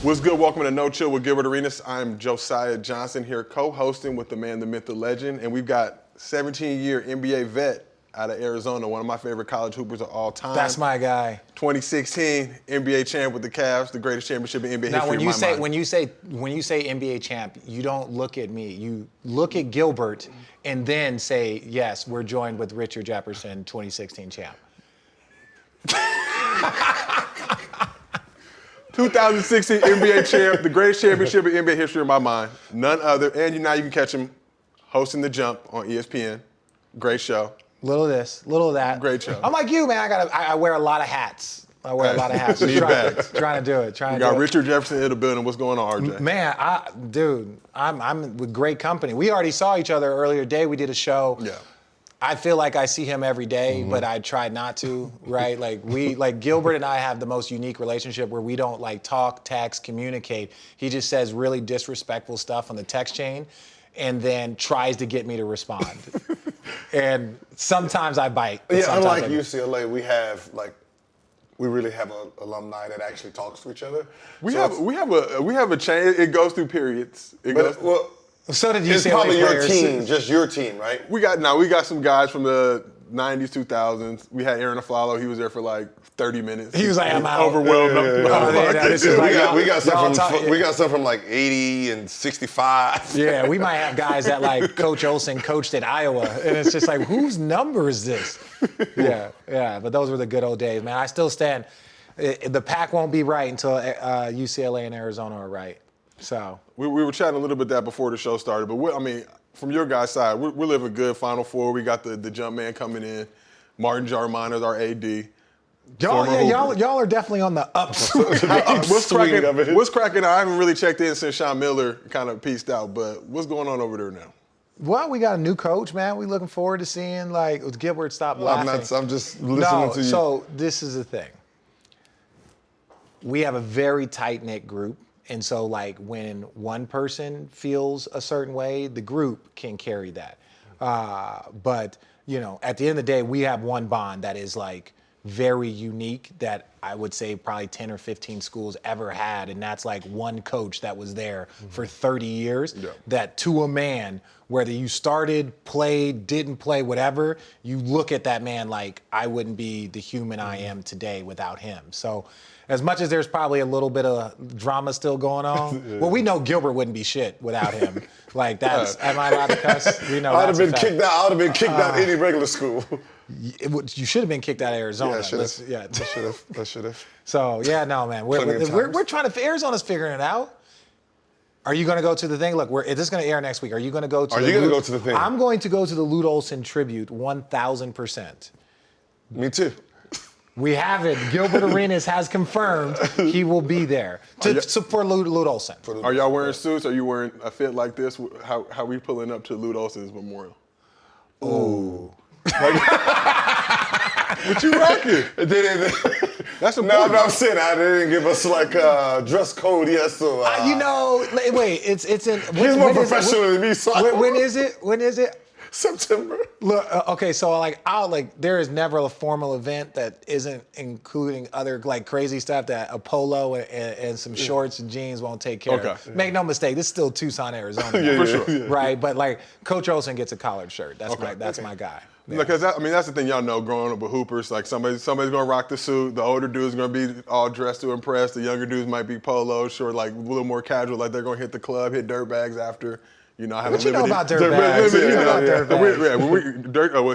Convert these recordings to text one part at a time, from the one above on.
What's good? Welcome to No Chill with Gilbert Arenas. I'm Josiah Johnson here, co-hosting with the man, the myth, the legend, and we've got 17-year NBA vet out of Arizona, one of my favorite college hoopers of all time. That's my guy. 2016 NBA champ with the Cavs, the greatest championship in NBA now, history. When you say NBA champ, you don't look at me. You look at Gilbert and then say, yes, we're joined with Richard Jefferson, 2016 champ. 2016 NBA champ, the greatest championship in NBA history in my mind. None other. And now you can catch him hosting The Jump on ESPN. Great show. Little of this, little of that. Great show. I'm like you, man. I wear a lot of hats. I wear a lot of hats. Trying to do it. We got Richard Jefferson in the building. What's going on, RJ? Man, I'm with great company. We already saw each other earlier today. We did a show. Yeah. I feel like I see him every day, but I try not to, right? Like Gilbert and I have the most unique relationship where we don't like talk, text, communicate. He just says really disrespectful stuff on the text chain and then tries to get me to respond. And sometimes I bite. Yeah, unlike UCLA, we really have an alumni that actually talks to each other. We have a chain. It goes through periods. So did UCLA it's probably players. your team, just your team, right? We got some guys from the 90s, 2000s. We had Aaron Aflalo. He was there for like 30 minutes. He was like, I'm out. Overwhelmed. We got some from like 80 and 65. Yeah, we might have guys that like Coach Olsen coached at Iowa, and it's just like, whose number is this? Yeah. But those were the good old days, man. I still stand. The pack won't be right until UCLA and Arizona are right. So we were chatting a little bit that before the show started, but from your guys' side, we're living good. Final Four. We got the jump man coming in. Martin Jarman is our AD. Y'all are definitely on the upswing. What's cracking? I haven't really checked in since Sean Miller kind of pieced out, but what's going on over there now? Well, we got a new coach, man. We looking forward to seeing Gilbert stop laughing. I'm just listening to you. So this is the thing. We have a very tight-knit group. And so, when one person feels a certain way, the group can carry that. But, at the end of the day, we have one bond that is, very unique that I would say probably 10 or 15 schools ever had. And that's, one coach that was there for 30 years. Yeah. That to a man, whether you started, played, didn't play, whatever, you look at that man like I wouldn't be the human I am today without him. So as much as there's probably a little bit of drama still going on, yeah. Well, we know Gilbert wouldn't be shit without him. Am I allowed to cuss? We know I would have been kicked out. I would have been kicked out any regular school. You should have been kicked out of Arizona. Yeah, I should have. So, yeah, no, man. We're trying to – Arizona's figuring it out. Are you going to go to the thing? Look, this is going to air next week. Are you going to go to go to the thing? I'm going to go to the Lute Olson tribute 1,000%. Me too. We have it. Gilbert Arenas has confirmed he will be there for Lute Olson. Are y'all wearing suits? Are you wearing a fit like this? How we pulling up to Lute Olson's memorial? Oh. What you rocking? That's important. No, I'm saying they didn't give us dress code yet. So wait, it's in. He's more professional than me. So when is it? September. Look, okay, so there is never a formal event that isn't including other crazy stuff that a polo and some shorts and jeans won't take care of. Make no mistake, this is still Tucson, Arizona, for sure, right? But Coach Olsen gets a collared shirt. That's my guy. Yeah. Because that's the thing y'all know. Growing up with hoopers, somebody's gonna rock the suit. The older dude's gonna be all dressed to impress. The younger dudes might be polo, short, a little more casual. They're gonna hit the club, hit dirt bags after. What you know about dirt bags? It's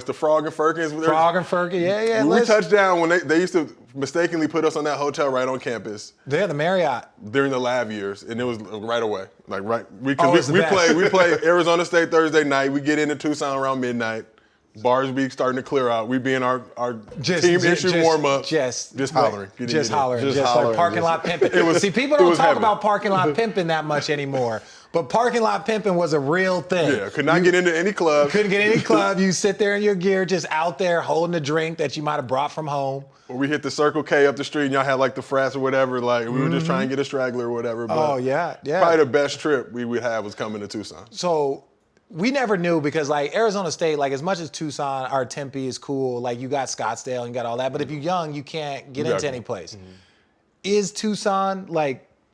the Frog and Firkins. Frog and Firkins, yeah. When we touched down, when they used to mistakenly put us on that hotel right on campus. Yeah, the Marriott. During the lab years, and it was right away. We play Arizona State Thursday night. We get into Tucson around midnight. Bars be starting to clear out. We be in our team issue warm up. Just hollering. Just like parking lot pimping. People don't talk about parking lot pimping that much anymore. But parking lot pimping was a real thing. Yeah, could not get into any club. Couldn't get any club. You sit there in your gear, just out there holding a drink that you might have brought from home. Or we hit the Circle K up the street and y'all had the frats or whatever. We were just trying to get a straggler or whatever. But yeah. Probably the best trip we would have was coming to Tucson. So we never knew because Arizona State, as much as Tucson or Tempe is cool, you got Scottsdale and you got all that. But if you're young, you can't get into any place. Mm-hmm. Is Tucson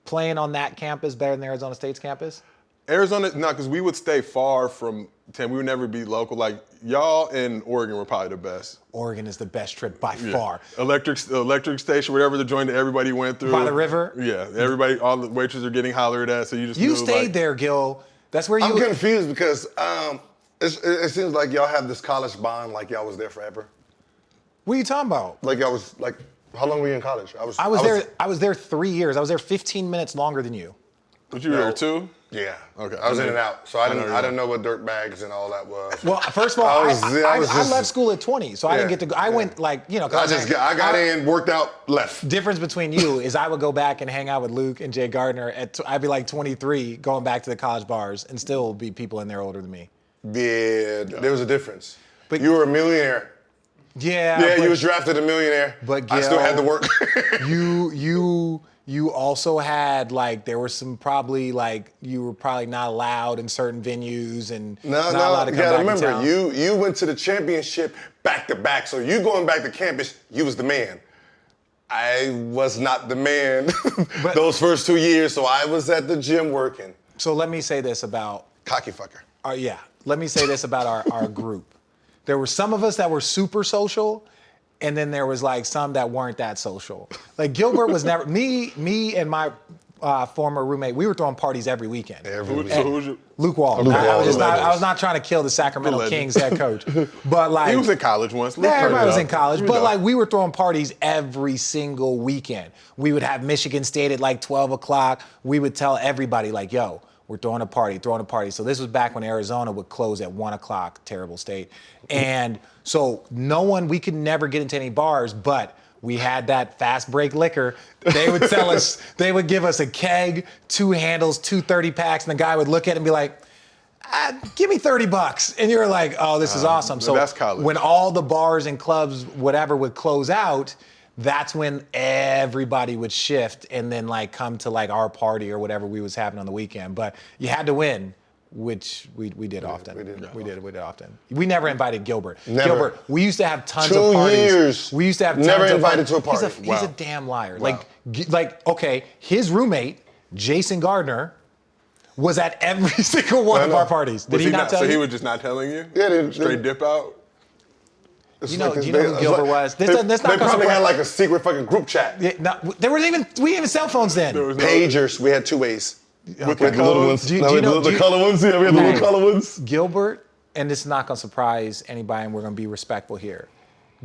playing on that campus better than Arizona State's campus? Arizona, no, because we would stay far from Tim. We would never be local. Like, y'all in Oregon were probably the best. Oregon is the best trip by far. Electric station, whatever the joint that everybody went through. By the river? Yeah, everybody, all the waitresses are getting hollered at, so you just You stayed there, Gil. That's where you... I'm confused because it seems like y'all have this college bond like y'all was there forever. What are you talking about? Like y'all was, like, how long were you in college? I was there 3 years. I was there 15 minutes longer than you. But you were there too? Yeah. Okay. I was in and out, so I didn't know what dirt bags and all that was. Well, first of all, I left school at 20, so I didn't get to go. I went like, I got in, worked out, left. Difference between you is I would go back and hang out with Luke and Jay Gardner. I'd be like 23 going back to the college bars and still be people in there older than me. Yeah, there was a difference. But you were a millionaire. Yeah, you was drafted a millionaire. But I still had to work. You also had like there were some probably like you were probably not allowed in certain venues and not allowed to come back remember, in town. you went to the championship back to back, so you going back to campus, you was the man. I was not the man those first 2 years, so I was at the gym working. So let me say this about cocky fucker. Let me say this about our group. There were some of us that were super social. And then there was like some that weren't that social. Like Gilbert was never, me and my former roommate, we were throwing parties every weekend. So who was you? Luke Walton. I was not trying to kill the Sacramento Kings head coach. But like. He was in college once. Everybody was in college. But like we were throwing parties every single weekend. We would have Michigan State at like 12 o'clock. We would tell everybody like, yo, we're throwing a party. So this was back when Arizona would close at 1 o'clock, terrible state. And so we could never get into any bars, but we had that fast break liquor. They would tell us, they would give us a keg, 2 handles, 2 30-packs, and the guy would look at it and be like, give me $30. And you're like, oh, this is awesome. So that's college. When all the bars and clubs, whatever, would close out, that's when everybody would shift and then like come to like our party or whatever we was having on the weekend. But you had to win, which we did often. We did often. We never invited Gilbert. Never. Gilbert, we used to have tons of parties. 2 years. We used to have tons never of invited parties. to a party. He's a damn liar. Wow. Okay, his roommate, Jason Gardner, was at every single one of our parties. Did he not tell you? So he was just not telling you? Yeah, straight dip out? Do you know who Gilbert was? They probably had like a secret fucking group chat. Yeah, we didn't even cell phones then. Pagers. We had 2 ways. Okay. With the little ones. Do you know the color ones? Yeah, we had the little color ones. Gilbert, and this is not going to surprise anybody, and we're going to be respectful here.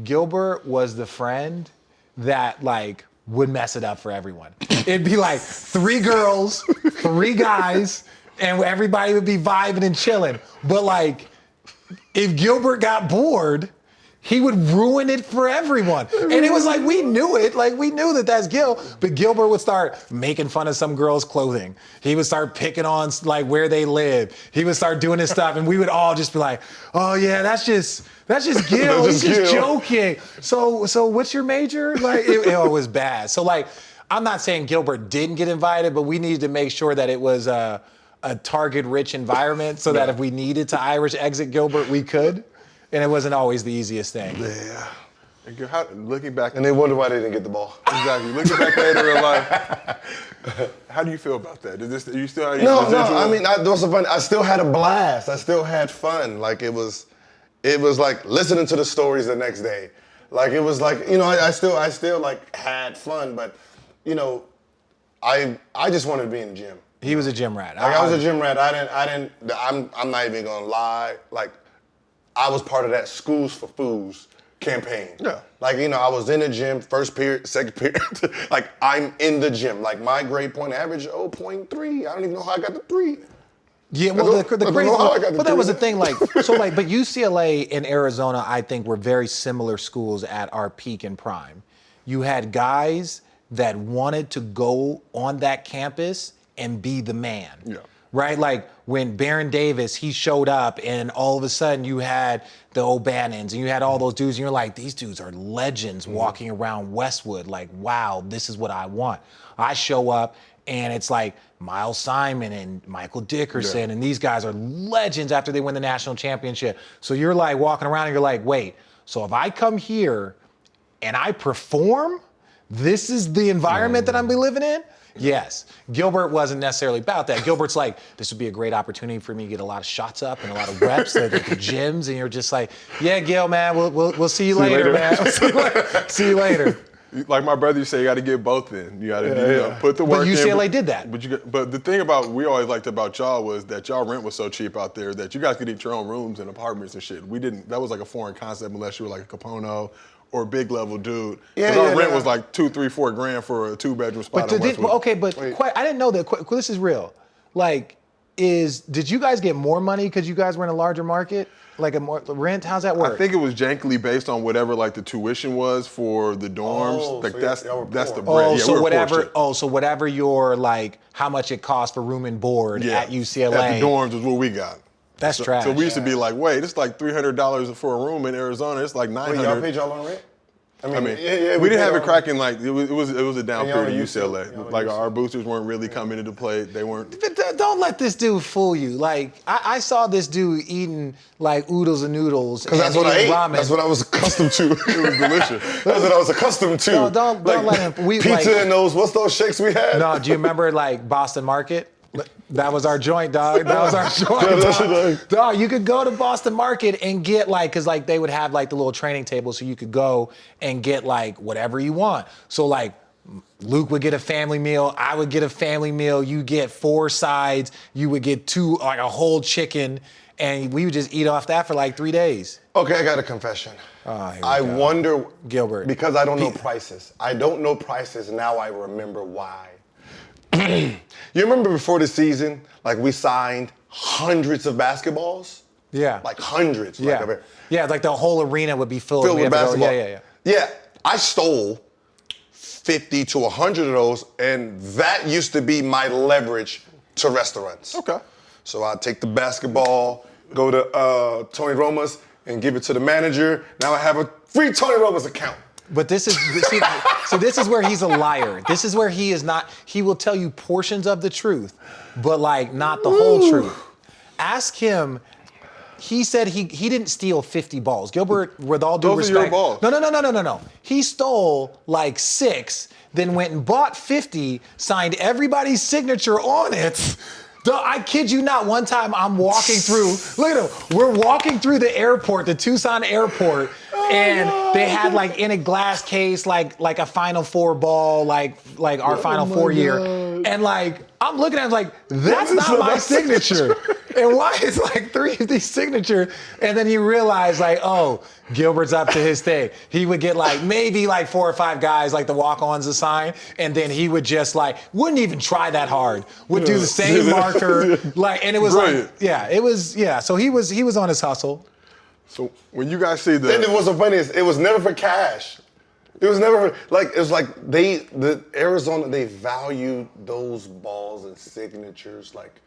Gilbert was the friend that like would mess it up for everyone. It'd be like 3 girls, 3 guys, and everybody would be vibing and chilling. But like, if Gilbert got bored, he would ruin it for everyone. And it was like, we knew it. Like, we knew that that's Gil. But Gilbert would start making fun of some girl's clothing. He would start picking on, like, where they live. He would start doing his stuff. And we would all just be like, oh, yeah, that's just Gil. He's just joking. So what's your major? Like, it was bad. So, like, I'm not saying Gilbert didn't get invited, but we needed to make sure that it was a target-rich environment so that if we needed to Irish exit Gilbert, we could. And it wasn't always the easiest thing. Yeah. Looking back. And they wonder why they didn't get the ball. Exactly. Looking back at it in real life, how do you feel about that? Are you still? No. I mean, that was so funny. I still had a blast. I still had fun. Like it was like listening to the stories the next day. Like it was like I still like had fun, but I just wanted to be in the gym. He was a gym rat. Like I was a gym rat. I'm not even gonna lie. Like. I was part of that Schools for Fools campaign. Yeah. Like, I was in the gym, first period, second period. Like, I'm in the gym. Like, my grade point average, 0.3. I don't even know how I got the 3. Yeah, well, the crazy but that was the thing, like, but UCLA and Arizona, I think, were very similar schools at our peak and prime. You had guys that wanted to go on that campus and be the man. Yeah. Right? Like when Baron Davis, he showed up and all of a sudden you had the O'Bannons and you had all those dudes and you're like, these dudes are legends walking around Westwood. Like, wow, this is what I want. I show up and it's like Miles Simon and Michael Dickerson and these guys are legends after they win the national championship. So you're like walking around and you're like, wait, so if I come here and I perform, this is the environment that I'm be living in? Yes. Gilbert wasn't necessarily about that. Gilbert's like, this would be a great opportunity for me to get a lot of shots up and a lot of reps at the gyms. And you're just like, yeah, Gil, man, we'll see you later, man. See you later. Like my brother used to say, you got to get both in. You got to put the work in. But UCLA did that. But the thing about we always liked about y'all was that y'all rent was so cheap out there that you guys could eat your own rooms and apartments and shit. We didn't. That was like a foreign concept unless you were like a Capono or a big level dude. Because our rent was like $2, $3, $4 grand for a 2-bedroom spot. I didn't know that. This is real. Like, did you guys get more money because you guys were in a larger market? Like a more rent? How's that work? I think it was jankily based on whatever like the tuition was for the dorms. That's the bread. So whatever your like how much it costs for room and board at UCLA. At the dorms is what we got. That's trash. So we used to be like, wait, it's like $300 for a room in Arizona. It's like $900. Wait, y'all paid y'all own rent? I mean, we didn't have it cracking like it was a down period at UCLA. Like our boosters weren't really coming into play. They weren't. Don't let this dude fool you. Like I saw this dude eating like oodles and noodles. Because that's what I ate. Ramen. That's what I was accustomed to. It was delicious. That's what I was accustomed to. No, don't let him. Pizza and what's those shakes we had? No, do you remember like Boston Market? That was our joint, dog. That was our joint, dog. You could go to Boston Market and get like, cause like they would have like the little training table, so you could go and get like whatever you want. So like, Luke would get a family meal. I would get a family meal. You get 4 sides. You would get 2, like a whole chicken, and we would just eat off that for like 3 days. Okay, I got a confession. I wonder, Gilbert, because I don't know prices. I don't know prices. Now I remember why. You remember before the season, like we signed hundreds of basketballs? Yeah. Like hundreds. Yeah. Like the whole arena would be filled with basketball. Yeah. I stole 50 to 100 of those, and that used to be my leverage to restaurants. Okay. So I'd take the basketball, go to Tony Roma's, and give it to the manager. Now I have a free Tony Roma's account. But this is where he's a liar. This is where he is not. He will tell you portions of the truth, but like not the whole truth. Ask him. He said he didn't steal 50 balls. Gilbert, with all due respect, those are your balls. No. He stole like 6, then went and bought 50, signed everybody's signature on it. I kid you not, one time I'm walking through, look at him, we're walking through the airport, the Tucson airport, and they had like in a glass case, like a Final Four ball, like our Final Four year. And like, I'm looking at it like, that's not my signature. And why is like 3 of these signatures? And then you realize like, oh, Gilbert's up to his thing. He would get like maybe like 4 or 5 guys like the walk-ons to sign, and then he would just like wouldn't even try that hard. Would do the same marker, like, and it was brilliant. So he was on his hustle. So when you guys see Then it was the funniest. It was never for cash. It was never it was like the Arizona, they valued those balls and signatures like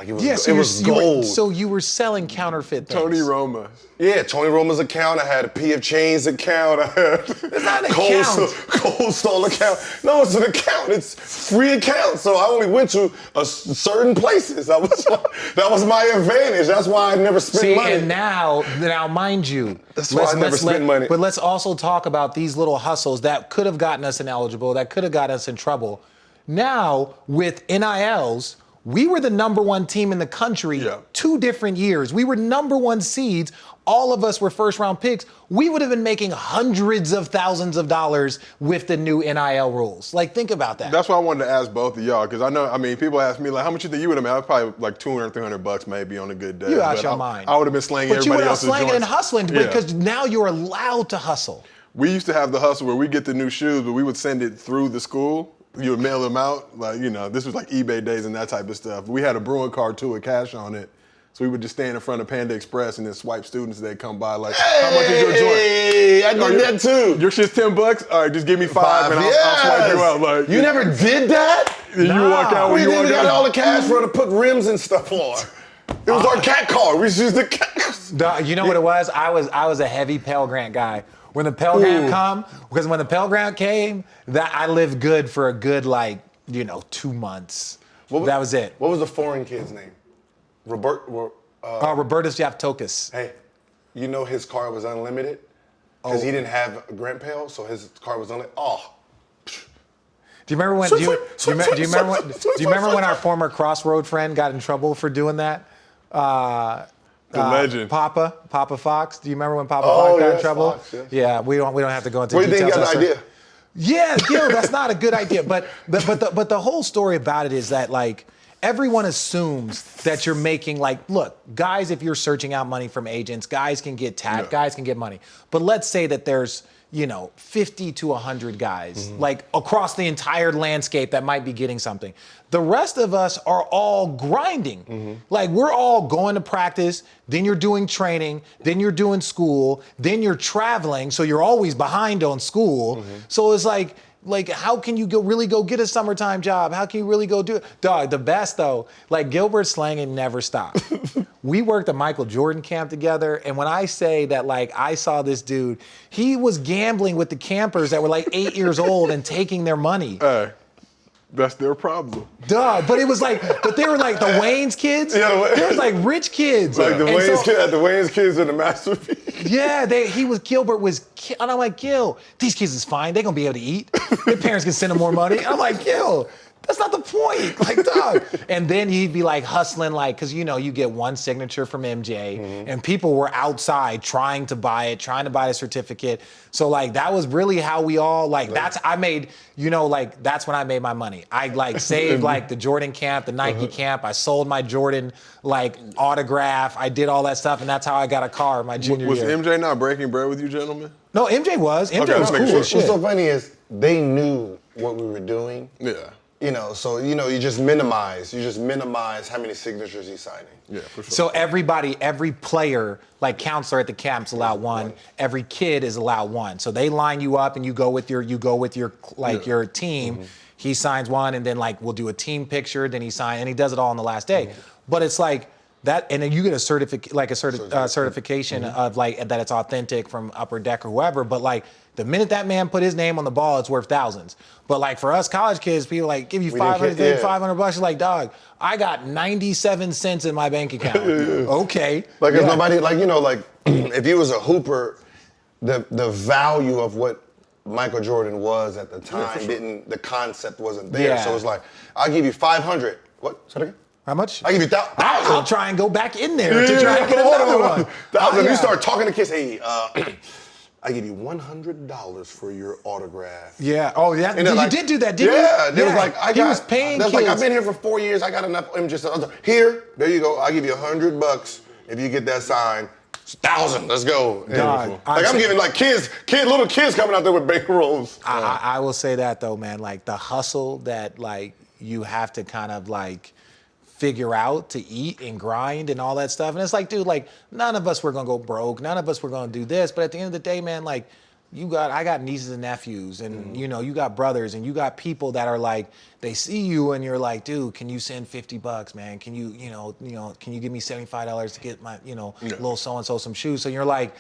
it was gold. So you were selling counterfeit things. Tony Roma. Yeah, Tony Roma's account. I had a P.F. Chains account. I had it's not an account. Cold Stall account. No, it's an account. It's free account. So I only went to certain places. That was my advantage. That's why I never spent money. And now, mind you, that's why I never spent money. But let's also talk about these little hustles that could have gotten us ineligible, that could have got us in trouble. Now with NILs. We were the number 1 team in the country 2 different years. We were number 1 seeds. All of us were first-round picks. We would have been making hundreds of thousands of dollars with the new NIL rules. Like, think about that. That's why I wanted to ask both of y'all, because people ask me, like, how much you think you would have made? I was probably like $200, $300 maybe on a good day. You out your mind. I would have been slanging everybody else's joints. But you would have slanging and hustling because now you're allowed to hustle. We used to have the hustle where we get the new shoes, but we would send it through the school. You would mail them out, like, this was like eBay days and that type of stuff. We had a Bruin card too with cash on it. So we would just stand in front of Panda Express and then swipe students as they come by, like, how much is your joint? Hey, I did that too. Your shit's $10? All right, just give me 5 and I'll swipe you out. Like, you never did that? You walk out when you walk out. We got all the cash for to put rims and stuff on. It was our cat card. We used the cat. You know what it was? I was a heavy Pell Grant guy. When the Pell Grant when the Pell Grant came, that I lived good for a good 2 months. That was it. What was the foreign kid's name? Robertus Yaftokis. Hey, you know his card was unlimited because he didn't have a grant Pell, so his card was unlimited. Oh. Do you remember when? Do you remember when our former Crossroad friend got in trouble for doing that? The legend. Papa Fox. Do you remember when Papa Fox got in trouble? Fox, yes. Yeah, we don't have to go into Where do you details. think you got the idea? Yeah, Gil, that's not a good idea. But the whole story about it is that like everyone assumes that you're making like, look, guys, if you're searching out money from agents, guys can get tagged, guys can get money. But let's say that there's 50 to 100 guys like across the entire landscape that might be getting something. The rest of us are all grinding. Like we're all going to practice, then you're doing training, then you're doing school, then you're traveling, so you're always behind on school. So it's like how can you really go get a summertime job? How can you really go do it? Dog, the best though, like Gilbert slanging never stopped. We worked at Michael Jordan camp together, and when I say that like I saw this dude, he was gambling with the campers that were like 8 years old and taking their money. Hey, that's their problem. Duh, but it was like, but they were like the Wayne's kids. Yeah, they was like rich kids. Like the Wayne's kids in the masterpiece. Yeah, Gilbert was, and I'm like, Gil, these kids is fine. They're gonna be able to eat. Their parents can send them more money. And I'm like, Gil, that's not the point. Like, dog. And then he'd be like hustling, like, cause you get one signature from MJ, and people were outside trying to buy the certificate. So like that was really how we all like. That's when I made my money. I like saved like the Jordan camp, the Nike camp. I sold my Jordan like autograph. I did all that stuff, and that's how I got a car my junior year. Was MJ not breaking bread with you, gentlemen? No, MJ was. MJ was cool as What's shit. so funny is they knew what we were doing. Yeah. So you just minimize how many signatures he's signing. Yeah, for sure. So every player, like counselor at the camp's allowed one. Every kid is allowed one. So they line you up and you go with your your team. He signs one, and then like we'll do a team picture. Then he signs, and he does it all on the last day. But it's like that, and then you get a certification of like that it's authentic from Upper Deck or whoever. But like the minute that man put his name on the ball, it's worth thousands. But like for us college kids, people like give you $500 bucks. You're like, dog, I got 97 cents in my bank account. Okay. Like if nobody, like if you was a hooper, the value of what Michael Jordan was at the time the concept wasn't there. Yeah. So it's like, I'll give you 500. What? Say that again? How much? I give you 1,000. I'll try and go back in there to try and get another one. 1,000. You start talking to kids. Hey, I give you $100 for your autograph. Yeah. Oh, yeah. You did do that, didn't you? Yeah. They was like, he was paying kids. Like, I've been here for 4 years. I got enough images. Here, there you go. I'll give you $100 if you get that sign. 1,000. Let's go. Dog, I'm giving like little kids coming out there with bankrolls. I will say that though, man. Like the hustle that like you have to kind of like figure out to eat and grind and all that stuff. And it's like, dude, like none of us were gonna go broke. None of us were gonna do this. But at the end of the day, man, like I got nieces and nephews, and you got brothers, and you got people that are like, they see you and you're like, dude, can you send $50, man? Can you can you give me $75 to get my little so and so some shoes? So you're like,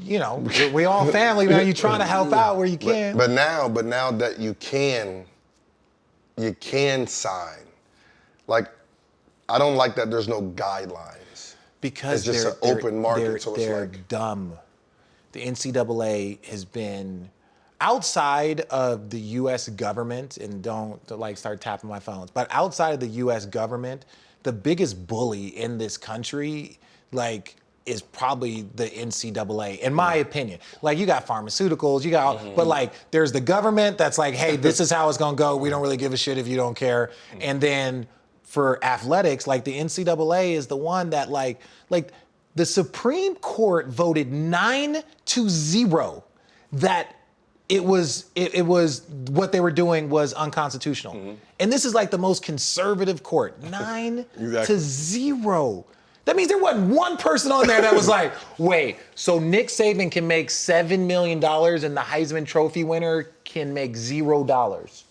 we all family, man. You trying to help out where you can. But now that you can sign, like. I don't like that there's no guidelines. Because it's just an open market, so they're it's like dumb. The NCAA has been outside of the U.S. government, and don't like start tapping my phones, but outside of the U.S. government, the biggest bully in this country, like, is probably the NCAA, in my opinion. Like, you got pharmaceuticals, you got, but like, there's the government that's like, hey, this is how it's gonna go. We don't really give a shit if you don't care. And then for athletics, like the NCAA is the one that like the Supreme Court voted 9-0 that it was what they were doing was unconstitutional. And this is like the most conservative court. 9-0. That means there wasn't one person on there that was like, wait, so Nick Saban can make $7 million and the Heisman Trophy winner can make $0.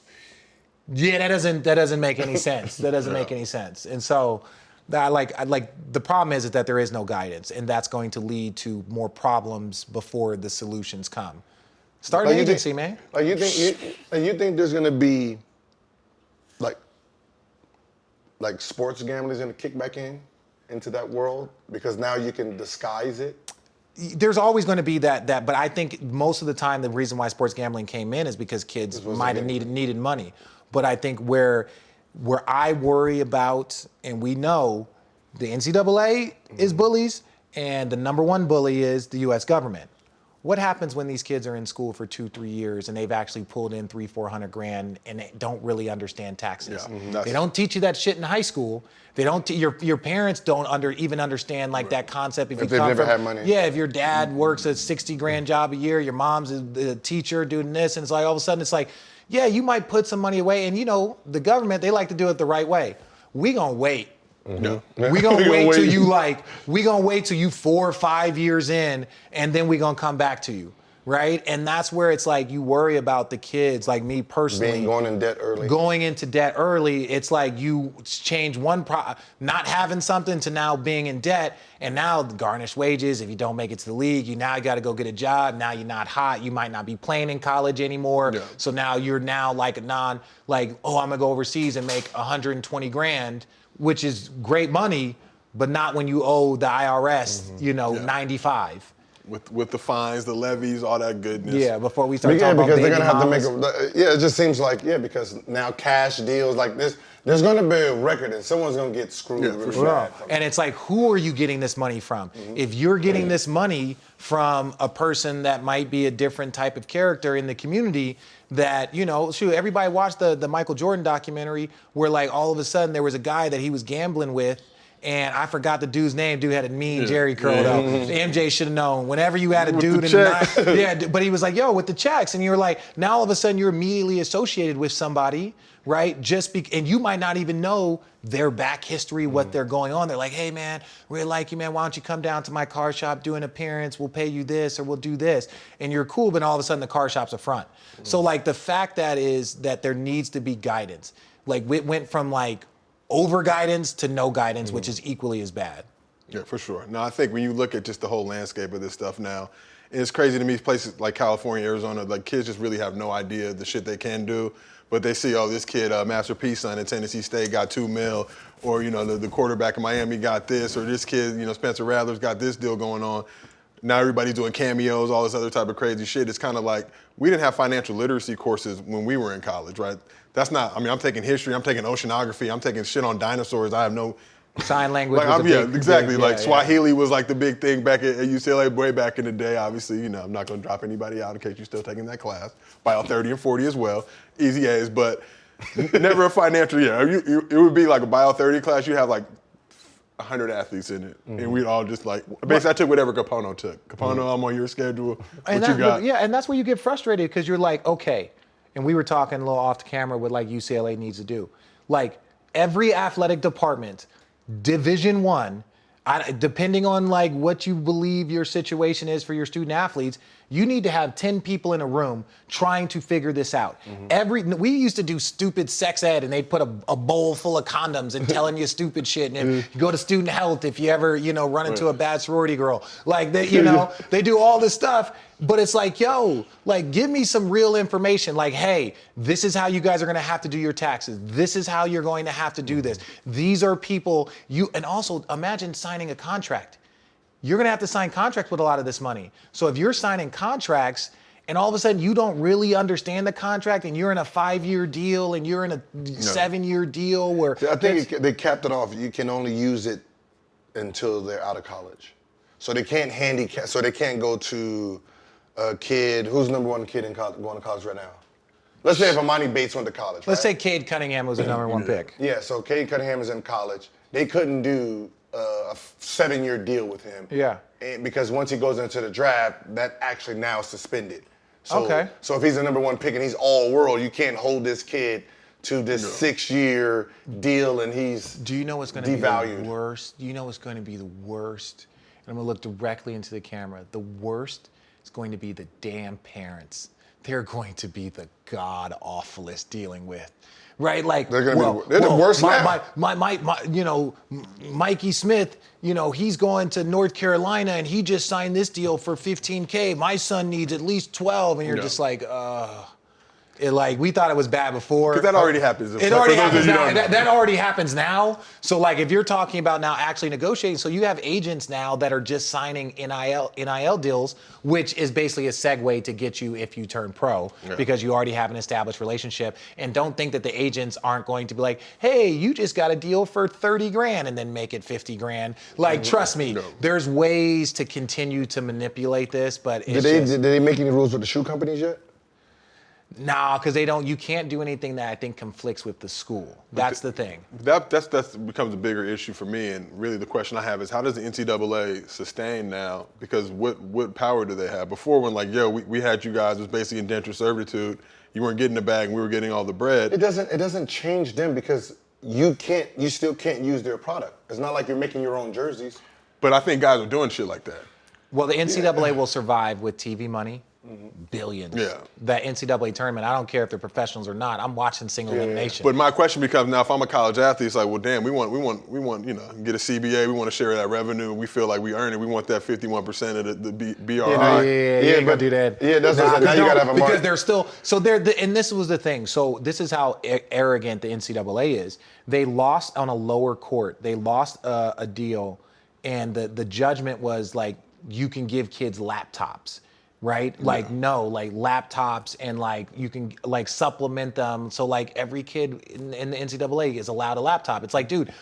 Yeah, that doesn't make any sense. That doesn't make any sense. And so, the problem is that there is no guidance, and that's going to lead to more problems before the solutions come. Start an agency, man. Like you think there's gonna be like sports gambling is gonna kick back into that world because now you can disguise it. there's always going to be that, but I think most of the time the reason why sports gambling came in is because kids might have needed money. But I think where I worry about, and we know the NCAA is bullies, and the number one bully is the U.S. government. What happens when these kids are in school for 2-3 years and they've actually pulled in $300,000-$400,000 and they don't really understand taxes? Yeah, they don't teach you that shit in high school. They don't. Your parents don't even understand like that concept. If they've never had money. Yeah, if your dad works a $60,000 job a year, your mom's a teacher doing this, and it's like all of a sudden it's like, yeah, you might put some money away, and the government, they like to do it the right way. We gonna wait. Mm-hmm. We gonna wait till we gonna wait till you 4 or 5 years in, and then we gonna come back to you, right? And that's where it's like you worry about the kids, like me personally. Going into debt early. It's like you change not having something to now being in debt, and now garnished wages. If you don't make it to the league, you got to go get a job. Now you're not hot. You might not be playing in college anymore. Yeah. So now you're like I'm gonna go overseas and make $120,000. Which is great money, but not when you owe the IRS, 95. With the fines, the levies, all that goodness. Yeah, before we start talking about because they're gonna have to make it just seems like, because now cash deals like this, there's gonna be a record and someone's gonna get screwed. Yeah, for sure. And it's like, who are you getting this money from? Mm-hmm. If you're getting this money from a person that might be a different type of character in the community, that, everybody watched the Michael Jordan documentary where like all of a sudden there was a guy that he was gambling with, and I forgot the dude's name. Dude had a mean Jerry curl though. MJ should have known. Whenever you had a with dude in the night, but he was like, yo, with the checks. And you're like, now all of a sudden you're immediately associated with somebody, right? And you might not even know their back history, what they're going on. They're like, hey man, really like you, man. Why don't you come down to my car shop, do an appearance? We'll pay you this or we'll do this. And you're cool, but all of a sudden the car shop's a front. So like the fact that there needs to be guidance. Like it went from like over guidance to no guidance, which is equally as bad. Yeah, for sure. No, I think when you look at just the whole landscape of this stuff now, it's crazy to me, places like California, Arizona, like kids just really have no idea the shit they can do. But they see, this kid, Master P's son at Tennessee State got $2 million, or, the quarterback in Miami got this, or this kid, Spencer Rattler's got this deal going on. Now everybody's doing cameos, all this other type of crazy shit. It's kind of like, we didn't have financial literacy courses when we were in college, right? That's not, I'm taking history, I'm taking oceanography, I'm taking shit on dinosaurs. I have no... Sign language exactly. Swahili was like the big thing back at UCLA way back in the day. Obviously, I'm not going to drop anybody out in case you're still taking that class. Bio 30 and 40 as well. Easy A's, but never a financial it would be like a Bio 30 class. You have like 100 athletes in it. Mm-hmm. And we'd all just basically I took whatever Capono took. Capono, I'm on your schedule. And what you got? Yeah, and that's where you get frustrated because you're like, okay. And we were talking a little off the camera what like UCLA needs to do. Like every athletic department, Division I, depending on like what you believe your situation is for your student athletes, you need to have 10 people in a room trying to figure this out. Mm-hmm. We used to do stupid sex ed and they'd put a bowl full of condoms and telling you stupid shit. And you go to student health if you ever, run into a bad sorority girl. Like they, they do all this stuff, but it's like, give me some real information. Like, hey, this is how you guys are gonna have to do your taxes. This is how you're going to have to do this. These are people and also imagine signing a contract. You're gonna have to sign contracts with a lot of this money. So if you're signing contracts and all of a sudden you don't really understand the contract and you're in a 5-year deal and you're in a 7-year deal where... I think they capped it off. You can only use it until they're out of college. So they can't they can't go to a kid, who's number one kid in college, going to college right now? Let's say if Amani Bates went to college, Let's say Cade Cunningham was the number one pick. Yeah, so Cade Cunningham is in college. They couldn't do a 7-year deal with him. Yeah. Because once he goes into the draft, that actually now is suspended. So, okay. So if he's the number one pick and he's all world, you can't hold this kid to this 6-year deal and he's Do you know what's going to be the worst? Do you know what's going to be the worst? And I'm going to look directly into the camera. The worst is going to be the damn parents. They're going to be the god-awfulest dealing with. Right, like they're the worst now. Mikey Smith, he's going to North Carolina and he just signed this deal for $15K. My son needs at least 12, and you're just like, We thought it was bad before. Because that already happens. It already happens now. That already happens now. So like if you're talking about now actually negotiating, so you have agents now that are just signing NIL deals, which is basically a segue to get you if you turn pro, because you already have an established relationship. And don't think that the agents aren't going to be like, hey, you just got a deal for 30 grand and then make it 50 grand. Like, trust me, there's ways to continue to manipulate this, but it's did they make any rules with the shoe companies yet? Nah, because you can't do anything that I think conflicts with the school. That's the thing. That becomes a bigger issue for me, and really the question I have is how does the NCAA sustain now? Because what power do they have? Before when we had you guys, it was basically indentured servitude. You weren't getting the bag and we were getting all the bread. It doesn't change them because you still can't use their product. It's not like you're making your own jerseys. But I think guys are doing shit like that. Well, the NCAA will survive with TV money. Billions. Yeah. That NCAA tournament, I don't care if they're professionals or not. I'm watching single elimination. But my question becomes now, if I'm a college athlete, it's like, well, damn, we want, get a CBA. We want to share that revenue. We feel like we earn it. We want that 51% of the BRI. You ain't gonna do that. Yeah, that's what now you gotta have a market. Because they're still and this was the thing. So this is how arrogant the NCAA is. They lost on a lower court. They lost a deal, and the judgment was like, you can give kids laptops. Right? Like, no, like laptops and like you can like supplement them. So like every kid in the NCAA is allowed a laptop. It's like, dude,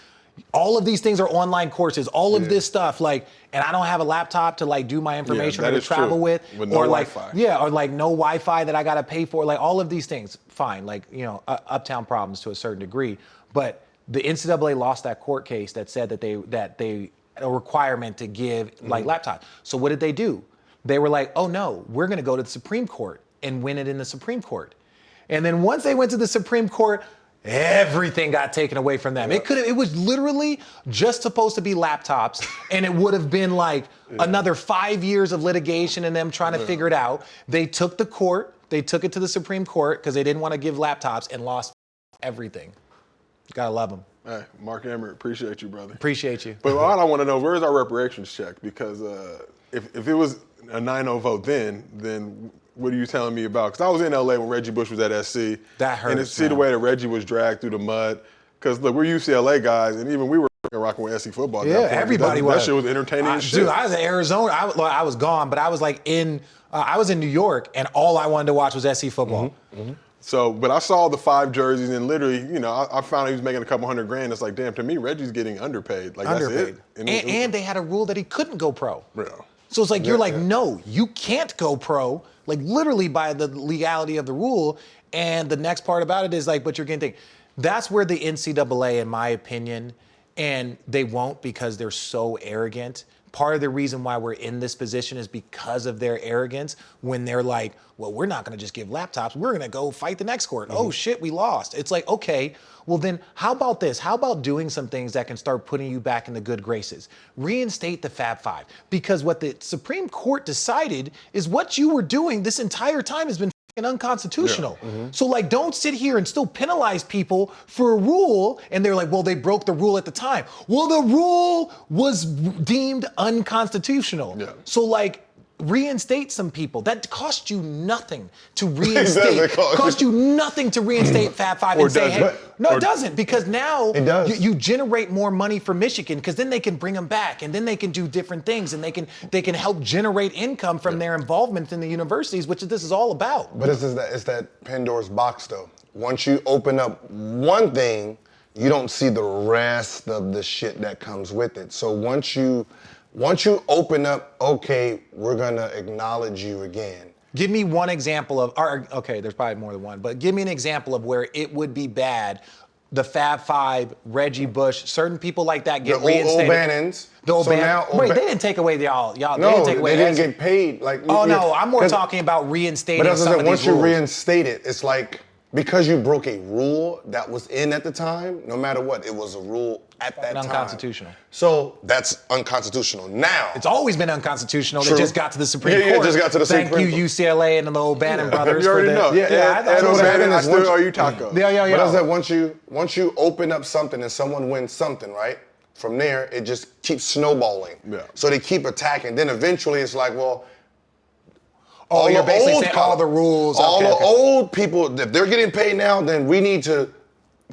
all of these things are online courses, all of this stuff, like, and I don't have a laptop to like do my information or to travel with no or like, Wi-Fi. or like no Wi-Fi that I got to pay for, like all of these things. Fine. Like, uptown problems to a certain degree, but the NCAA lost that court case that said that they a requirement to give like laptops. So what did they do? They were like, oh no, we're gonna go to the Supreme Court and win it in the Supreme Court. And then once they went to the Supreme Court, everything got taken away from them. It was literally just supposed to be laptops, and it would have been like another 5 years of litigation and them trying to figure it out. They took it to the Supreme Court because they didn't want to give laptops and lost everything. Gotta love them. Hey, Mark Emmert, appreciate you, brother. Appreciate you. But all I want to know, where's our reparations check? Because if it was a 9-0 vote then what are you telling me about? Because I was in LA when Reggie Bush was at SC. That hurts. And to see the way that Reggie was dragged through the mud. Because look, we're UCLA guys, and even we were rocking with SC football. At that point. Everybody was. That shit was entertaining as shit. Dude, I was in Arizona. I was gone, but I was like I was in New York, and all I wanted to watch was SC football. So, but I saw the 5 jerseys, and literally, I found out he was making a couple $100,000. It's like, damn, to me, Reggie's getting underpaid. Like, underpaid. That's it. And they had a rule that he couldn't go pro. Yeah. So it's like, you're like, no, you can't go pro, like literally by the legality of the rule. And the next part about it is like, but you're getting things. That's where the NCAA, in my opinion, and they won't because they're so arrogant. Part of the reason why we're in this position is because of their arrogance when they're like, well, we're not going to just give laptops. We're going to go fight the next court. Oh, shit, we lost. It's like, okay, well then how about this? How about doing some things that can start putting you back in the good graces? Reinstate the Fab Five. Because what the Supreme Court decided is what you were doing this entire time has been unconstitutional. So like, don't sit here and still penalize people for a rule. And they're like, well, they broke the rule at the time. Well, the rule was deemed unconstitutional. So like, reinstate some people. That cost you nothing to reinstate. Cost you nothing to reinstate Fab Five and say, hey, no, it doesn't, because now you generate more money for Michigan, because then they can bring them back, and then they can do different things, and they can help generate income from their involvement in the universities, which this is all about. But it's that Pandora's box, though. Once you open up one thing, you don't see the rest of the shit that comes with it. So once you open up, okay, we're gonna acknowledge you again. Give me one example of, okay, there's probably more than one, but give me an example of where it would be bad. The Fab Five, Reggie Bush, certain people like that get reinstated. The O'Bannons. Wait, they didn't take away y'all. No, they didn't take away. They didn't get paid. Like, no, I'm more talking about reinstating. But some of these once rules. you reinstate it, it's like, because you broke a rule that was in at the time, no matter what, it was a rule at that time. Unconstitutional. So that's unconstitutional. Now. It's always been unconstitutional. True. It just got to the Supreme Court. Yeah, it just got to the Supreme Court. Thank you, UCLA and the O'Bannon brothers. You already know. Ed O'Bannon, I still owe you tacos. Yeah. But I said, once you open up something and someone wins something, right? From there, it just keeps snowballing. Yeah. So they keep attacking. Then eventually it's like, well, Oh, you're basically saying all the rules. All okay, the okay. old people, if they're getting paid now, then we need to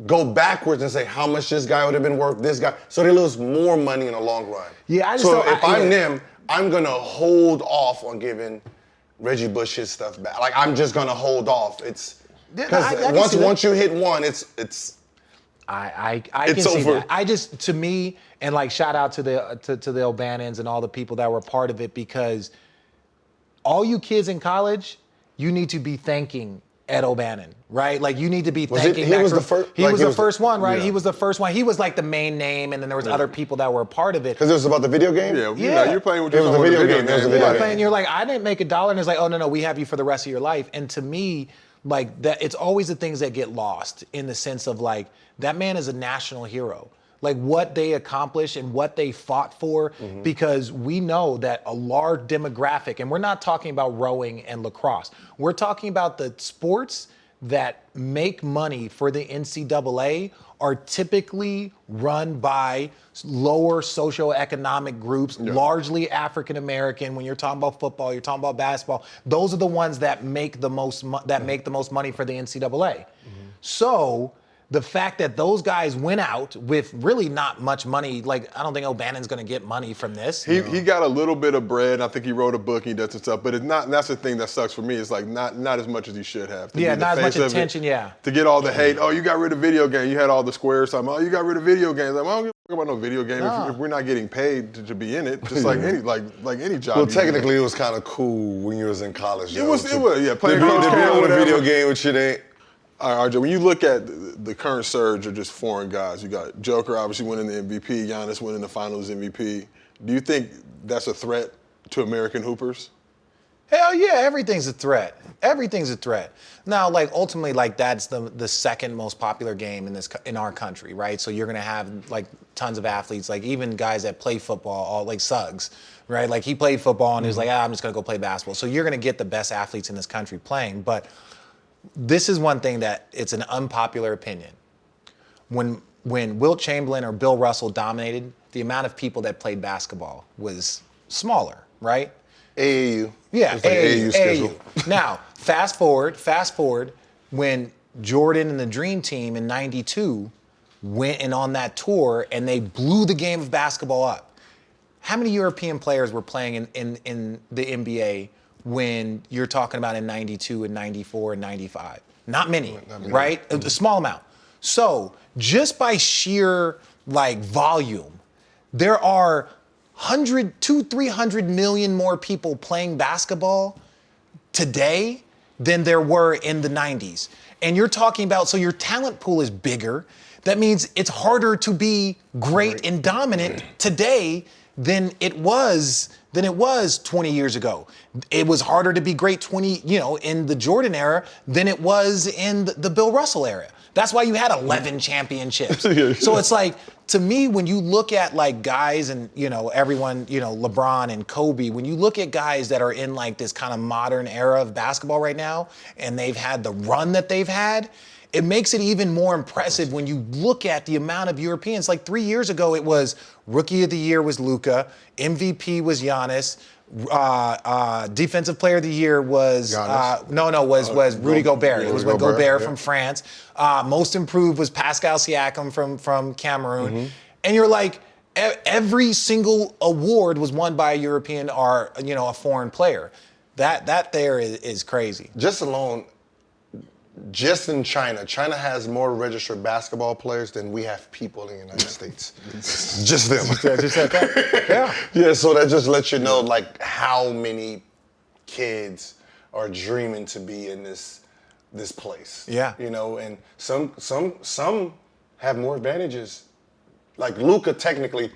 go backwards and say how much this guy would have been worth, this guy, so they lose more money in the long run. Yeah, I just so don't. if I'm them, I'm gonna hold off on giving Reggie Bush his stuff back. Like I'm just gonna hold off. It's because once you hit one, it's. I can see over. that. I just, to me, and like shout out to the O'Bannons and all the people that were part of it, because all you kids in college, you need to be thanking Ed O'Bannon, right? Like you need to be thanking. He was the first. He was the first one, right? Yeah. He was the first one. He was like the main name, and then there was other people that were a part of it. Because it was about the video game. Yeah, you know, you're playing with It was a video game. It was a video game. And you're like, I didn't make $1, and it's like, oh no, we have you for the rest of your life. And to me, like that, it's always the things that get lost in the sense of like that man is a national hero. Like what they accomplished and what they fought for, because we know that a large demographic, and we're not talking about rowing and lacrosse. We're talking about the sports that make money for the NCAA are typically run by lower socioeconomic groups, largely African American. When you're talking about football, you're talking about basketball. Those are the ones that make the most make the most money for the NCAA. So the fact that those guys went out with really not much money, like I don't think O'Bannon's going to get money from this. He got a little bit of bread. I think he wrote a book. He does some stuff, but it's not. And that's the thing that sucks for me. It's like not as much as he should have. Yeah, not as much attention. Yeah. To get all the hate. Oh, you got rid of video game. You had all the squares. Oh, you got rid of video games. Like, I don't give a fuck about no video game if we're not getting paid to be in it. Just like any job. Well, technically, it was kind of cool when you was in college. It was. Yeah. Playing to Coach be K or on a whatever. video game with shit ain't. All right, RJ, when you look at the current surge of just foreign guys, you got Joker obviously winning the MVP, Giannis winning the Finals MVP. Do you think that's a threat to American hoopers? Hell yeah, everything's a threat. Everything's a threat. Now, like ultimately, like that's the second most popular game in our country, right? So you're gonna have like tons of athletes, like even guys that play football, all like Suggs, right? Like he played football and he was like, I'm just gonna go play basketball. So you're gonna get the best athletes in this country playing, but this is one thing that it's an unpopular opinion. When Wilt Chamberlain or Bill Russell dominated, the amount of people that played basketball was smaller, right? AAU. Yeah, It's like AAU schedule. Now, fast forward, when Jordan and the Dream Team in '92 went in on that tour and they blew the game of basketball up. How many European players were playing in the NBA when you're talking about in 92 and 94 and 95? Not many, right? A small amount. So just by sheer like volume, there are 200-300 million more people playing basketball today than there were in the 90s. And you're talking about, so your talent pool is bigger. That means it's harder to be great and dominant today than it was 20 years ago. It was harder to be great in the Jordan era than it was in the Bill Russell era. That's why you had 11 championships. So it's like, to me, when you look at like guys and, everyone, LeBron and Kobe, when you look at guys that are in like this kind of modern era of basketball right now, and they've had the run that they've had, it makes it even more impressive when you look at the amount of Europeans. Like 3 years ago, it was Rookie of the Year was Luka, MVP was Giannis, Defensive Player of the Year was was Rudy Gobert. It was when Gobert from France. Most Improved was Pascal Siakam from Cameroon. And you're like, every single award was won by a European or a foreign player. That there is crazy. Just in China has more registered basketball players than we have people in the United States. Just them. Just like that. Yeah. Yeah, so that just lets you know like how many kids are dreaming to be in this place. Yeah. And some have more advantages. Like Luka technically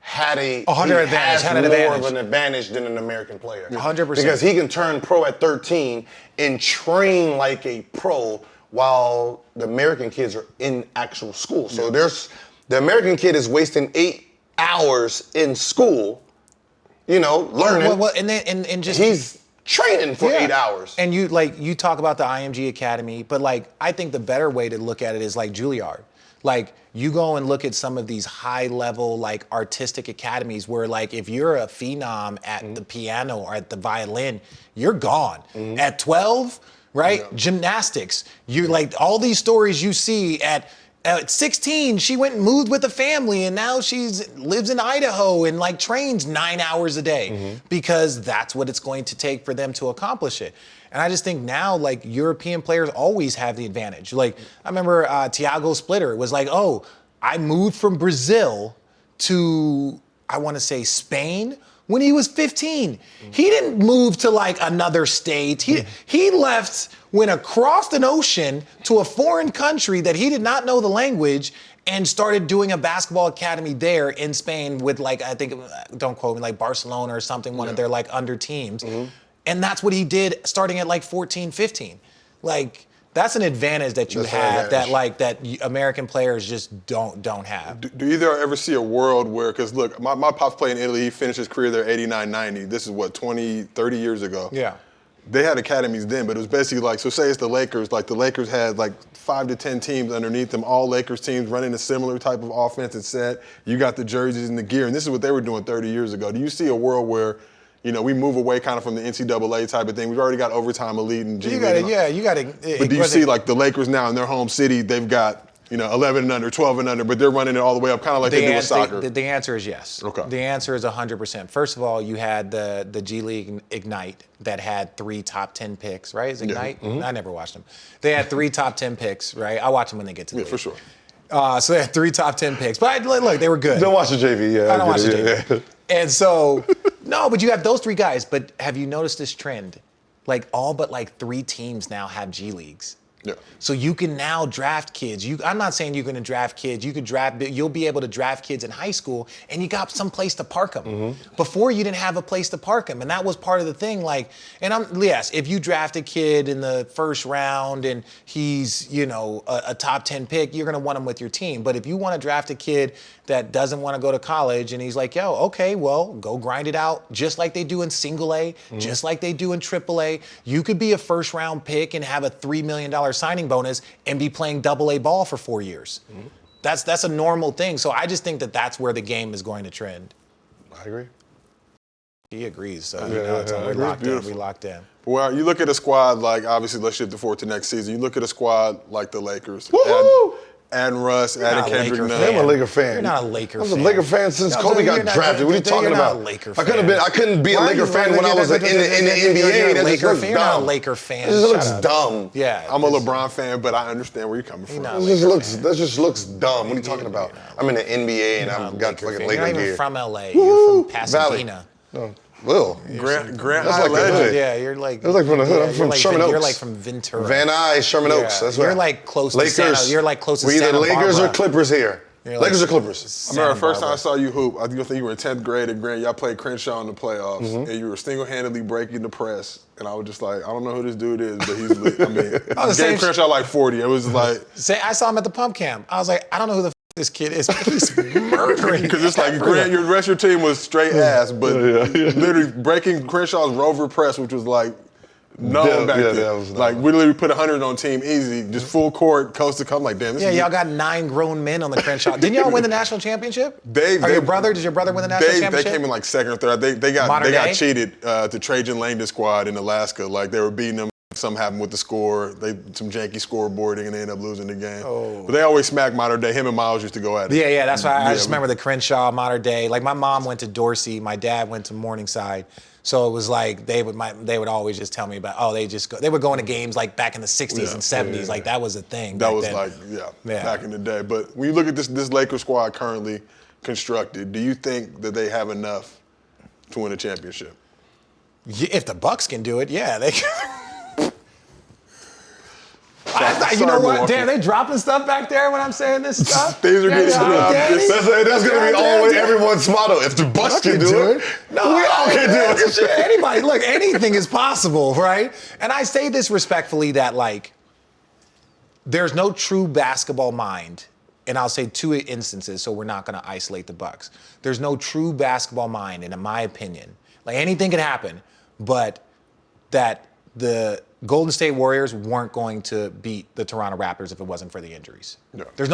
had an advantage than an American player. 100%. Because he can turn pro at 13 and train like a pro while the American kids are in actual school. So the American kid is wasting 8 hours in school, learning. Well, and just training for 8 hours. And you talk about the IMG Academy, but like I think the better way to look at it is like Juilliard. Like you go and look at some of these high level like artistic academies where like if you're a phenom at the piano or at the violin, you're gone. At 12, right? Yeah. Gymnastics. You like all these stories you see at 16, she went and moved with a family and now lives in Idaho and like trains 9 hours a day because that's what it's going to take for them to accomplish it. And I just think now like European players always have the advantage. Like I remember Thiago Splitter was like, oh, I moved from Brazil to, I want to say Spain when he was 15. He didn't move to like another state. He left, went across an ocean to a foreign country that he did not know the language and started doing a basketball academy there in Spain with like, I think, don't quote me, like Barcelona or something, one of their like under teams. And that's what he did starting at like 14, 15. Like, that's an advantage that you have that American players just don't have. Do either ever see a world where, because look, my pops played in Italy, he finished his career there 89, 90. This is what, 20, 30 years ago? Yeah. They had academies then, but it was basically like, so say it's the Lakers, like the Lakers had like 5 to 10 teams underneath them, all Lakers teams running a similar type of offense and set. You got the jerseys and the gear, and this is what they were doing 30 years ago. Do you see a world where, you know, we move away kind of from the NCAA type of thing? We've already got overtime elite and G League. You got to. But do you see like the Lakers now in their home city, they've got, you know, 11 and under, 12 and under, but they're running it all the way up, kind of like they do with soccer? The answer is yes. Okay. The answer is 100%. First of all, you had the G League Ignite that had 3 top 10 picks, right? Is Ignite? I never watched them. They had 3 top 10 picks, right? I watch them when they get to the league. For sure. So they had 3 top 10 picks. But look, they were good. Don't watch the JV, yeah. I don't watch the JV. And so, no, but you have those 3 guys. But have you noticed this trend? Like all but like 3 teams now have G Leagues. Yeah. So you can now draft kids. I'm not saying you're going to draft kids. You'll be able to draft kids in high school, and you got some place to park them. Before you didn't have a place to park them, and that was part of the thing. Like, yes, if you draft a kid in the first round and he's, you know, a top 10 pick, you're going to want him with your team. But if you want to draft a kid that doesn't want to go to college and he's like, yo, okay, well, go grind it out just like they do in single A, just like they do in triple A. You could be a first round pick and have a $3 million signing bonus and be playing double A ball for 4 years. That's a normal thing. So I just think that that's where the game is going to trend. I agree. He agrees. So you know, we're locked in. We locked in. Well, you look at a squad like, obviously, let's shift it forward to next season. You look at a squad like the Lakers. Adding Russ, adding Kendrick Nunn. I'm a Laker fan. You're not a Laker fan. I was a Laker fan since Kobe got drafted. What are you talking about? You're not a Laker fan. I couldn't be a Laker fan when I was in the NBA. That just looks dumb. You're not a Laker fan. This looks dumb. Yeah. I'm a LeBron fan, but I understand where you're coming from. That just looks dumb. What are you talking about? I'm in the NBA and I've got fucking Laker gear. You're not even from LA. You're from Pasadena. Will. Grant That's High like legend. Yeah, you're like. That's like from the hood. I'm from Sherman Oaks. You're like from Ventura. Van Nuys, Sherman Oaks. That's right. You're like close Lakers. to Santa. You're like close to Santa We're either Lakers Barbara. or Clippers here. Lakers or Clippers. I remember the first time I saw you hoop, I think you were in 10th grade at Grant. Y'all played Crenshaw in the playoffs, and you were single-handedly breaking the press. And I was just like, I don't know who this dude is, but he's lit. I mean, gave Crenshaw like 40. It was like. I saw him at the pump camp. I was like, I don't know who the this kid is. He's murdering. Because it's like, Grant, your rest of your team was straight ass, but literally breaking Crenshaw's Rover press, which was like known back then. That was like, we literally put 100 on team easy, just full court, coast to come. Like, damn, this is y'all got 9 grown men on the Crenshaw. Didn't y'all win the national championship? Did your brother win the national championship? They came in like second or third. They got cheated to Trajan Langdon squad in Alaska. Like, they were beating them. Something happened with the score. Some janky scoreboarding, and they ended up losing the game. But they always smack Mater Dei. Him and Miles used to go at it. Yeah, that's why I just remember the Crenshaw, Mater Dei. Like, my mom went to Dorsey. My dad went to Morningside. So it was like they would always just tell me about, they would go into games like back in the 60s and 70s. Like, that was a thing. That was back in the day. But when you look at this Lakers squad currently constructed, do you think that they have enough to win a championship? If the Bucks can do it, yeah, they can. You know what? Damn, they dropping stuff back there when I'm saying this stuff. Things are getting dropped. That's going to be always everyone's motto. If the Bucks can do it, no, we all can do it. Anybody, look, anything is possible, right? And I say this respectfully that, like, there's no true basketball mind. And I'll say 2 instances, so we're not going to isolate the Bucks. There's no true basketball mind, and in my opinion, like, anything can happen, but that the Golden State Warriors weren't going to beat the Toronto Raptors if it wasn't for the injuries. No. There's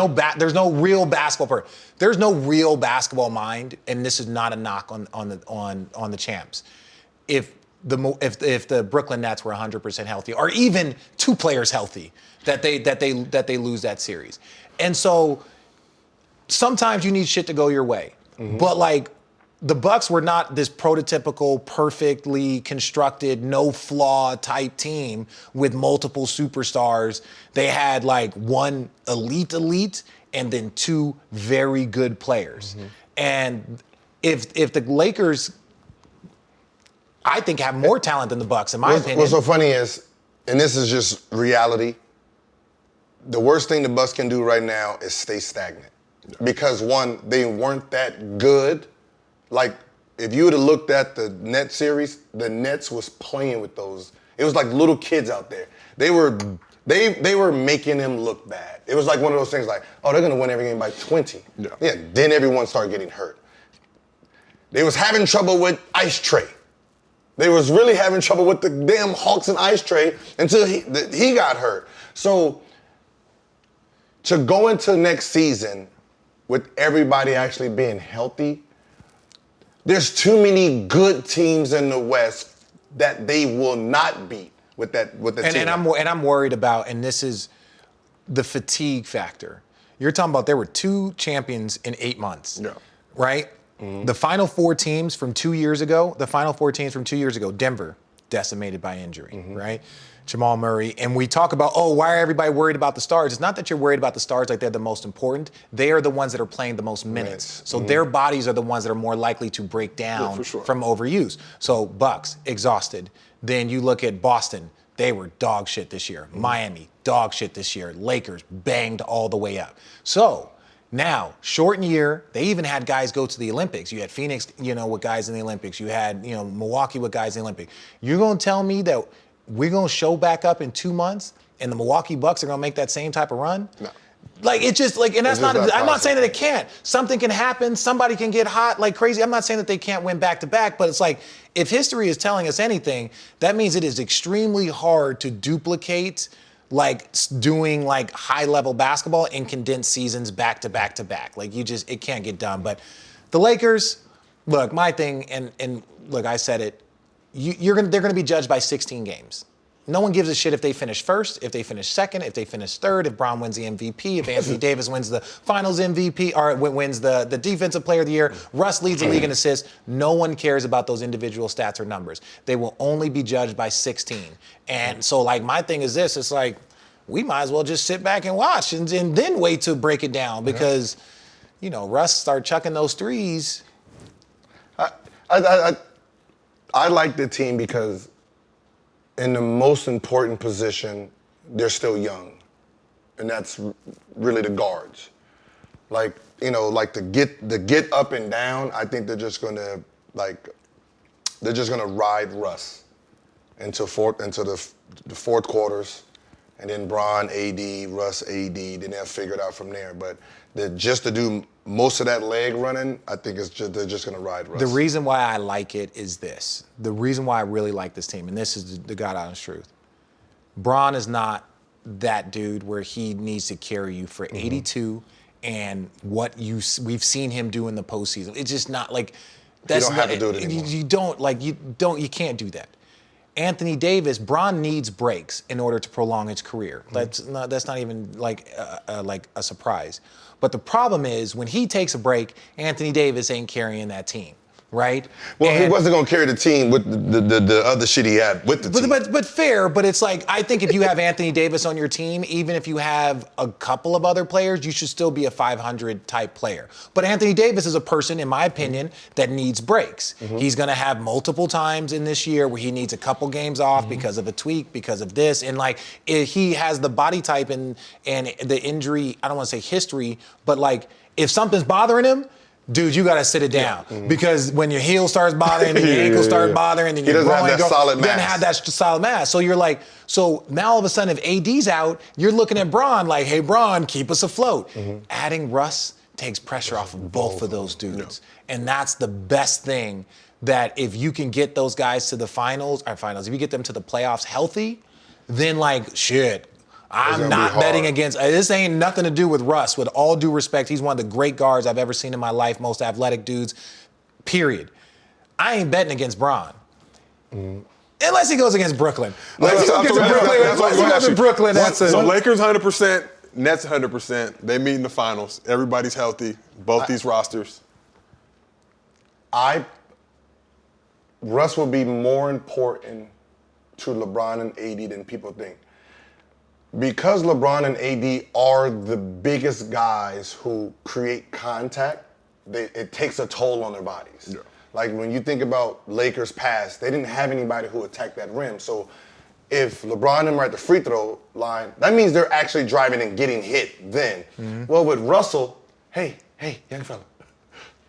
no real basketball there's no real basketball mind, and this is not a knock on the champs. If the Brooklyn Nets were 100% healthy, or even 2 players healthy, that they lose that series. And so sometimes you need shit to go your way. But like, the Bucks were not this prototypical, perfectly constructed, no flaw type team with multiple superstars. They had like one elite and then 2 very good players. And if the Lakers, I think, have more talent than the Bucks, in my opinion. What's so funny is, and this is just reality, the worst thing the Bucks can do right now is stay stagnant. Because one, they weren't that good. Like, if you would have looked at the Nets series, the Nets was playing with those. It was like little kids out there. They were making them look bad. It was like one of those things like, oh, they're gonna win every game by 20. Yeah. Then everyone started getting hurt. They was having trouble with Ice Tray. They was really having trouble with the damn Hawks and Ice Tray until he got hurt. So to go into next season with everybody actually being healthy, there's too many good teams in the West that they will not beat with the team. And I'm worried about, and this is the fatigue factor. You're talking about there were 2 champions in 8 months, right? The final 4 teams from 2 years ago, Denver, decimated by injury, right? Jamal Murray. And we talk about, why are everybody worried about the stars? It's not that you're worried about the stars like they're the most important. They are the ones that are playing the most minutes. So their bodies are the ones that are more likely to break down from overuse. So Bucks, exhausted. Then you look at Boston. They were dog shit this year. Miami, dog shit this year. Lakers, banged all the way up. So now, shortened year, they even had guys go to the Olympics. You had Phoenix, with guys in the Olympics. You had, Milwaukee with guys in the Olympics. You're going to tell me that we're going to show back up in 2 months and the Milwaukee Bucks are going to make that same type of run? No. Like, it's just like, and that's not, I'm not saying that it can't. Something can happen. Somebody can get hot like crazy. I'm not saying that they can't win back to back, but it's like, if history is telling us anything, that means it is extremely hard to duplicate like doing like high level basketball in condensed seasons back to back to back. Like, it can't get done. But the Lakers, look, my thing, and look, I said it, they're going to be judged by 16 games. No one gives a shit if they finish first, if they finish second, if they finish third, if Bron wins the MVP, if Anthony Davis wins the Finals MVP, or wins the Defensive Player of the Year, Russ leads the league in assists. No one cares about those individual stats or numbers. They will only be judged by 16. And so, like, my thing is this. It's like, we might as well just sit back and watch and then wait to break it down because, Russ start chucking those threes. I like the team because in the most important position, they're still young. And that's really the guards. Like, the get up and down, I think they're just gonna ride Russ into the fourth quarters, and then Bron, AD, Russ, AD, then they'll figure it out from there. But just to do most of that leg running, I think they're just going to ride Russ. The reason why I like it is this. The reason why I really like this team, and this is the God honest truth. Bron is not that dude where he needs to carry you for 82 and what we've seen him do in the postseason. It's just not like that's you don't have to do it anymore. You can't do that. Anthony Davis, Bron needs breaks in order to prolong his career. That's not even like a surprise. But the problem is when he takes a break, Anthony Davis ain't carrying that team, right? Well, he wasn't going to carry the team with the other shit he had with the team. But fair, but it's like, I think if you have Anthony Davis on your team, even if you have a couple of other players, you should still be a 500 type player. But Anthony Davis is a person, in my opinion, that needs breaks. He's going to have multiple times in this year where he needs a couple games off because of a tweak, because of this. And like, he has the body type and the injury, I don't want to say history, but like, if something's bothering him, dude, you got to sit it down because when your heel starts bothering, then your ankle starts bothering, then your groin doesn't have that solid mass. So you're like, so now all of a sudden, if AD's out, you're looking at Bron like, hey, Bron, keep us afloat. Adding Russ takes pressure off of both of those dudes, and that's the best thing that if you can get those guys to the finals, if you get them to the playoffs healthy, then like shit. I'm not betting against. This ain't nothing to do with Russ. With all due respect, he's one of the great guards I've ever seen in my life, most athletic dudes, period. I ain't betting against Bron. Unless he goes against Brooklyn. Unless he goes against Brooklyn. So Lakers 100%, Nets 100%. They meet in the finals. Everybody's healthy. Both these rosters. Russ will be more important to LeBron and AD than people think. Because LeBron and AD are the biggest guys who create contact, it takes a toll on their bodies. Yeah. Like when you think about Lakers past, they didn't have anybody who attacked that rim. So if LeBron and them are at the free throw line, that means they're actually driving and getting hit then. Mm-hmm. Well, with Russell, hey, young fella,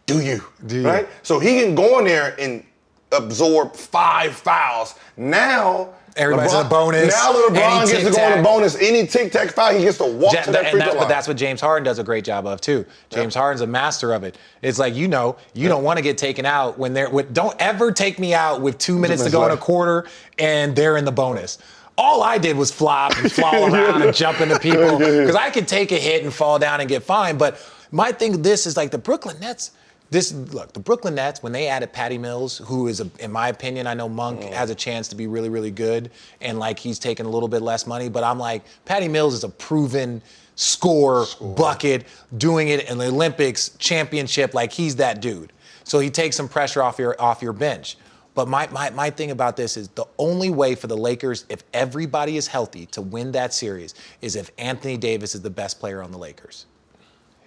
do you? Right? So he can go in there and absorb 5 fouls. Now, everybody's in a bonus. Now LeBron gets to go on a bonus. Any tic-tac foul, he gets to walk to that free throw line. But that's what James Harden does a great job of, too. James Harden's a master of it. It's like, you don't want to get taken out when don't ever take me out with 2 minutes to go in a quarter and they're in the bonus. All I did was flop and fall around and jump into people because I could take a hit and fall down and get fined. But my thing, this is like the Brooklyn Nets. The Brooklyn Nets, when they added Patty Mills, who is, in my opinion, I know Monk has a chance to be really, really good, and like he's taking a little bit less money, but I'm like, Patty Mills is a proven score bucket, doing it in the Olympics, championship, like he's that dude. So he takes some pressure off your bench. But my thing about this is the only way for the Lakers, if everybody is healthy, to win that series is if Anthony Davis is the best player on the Lakers.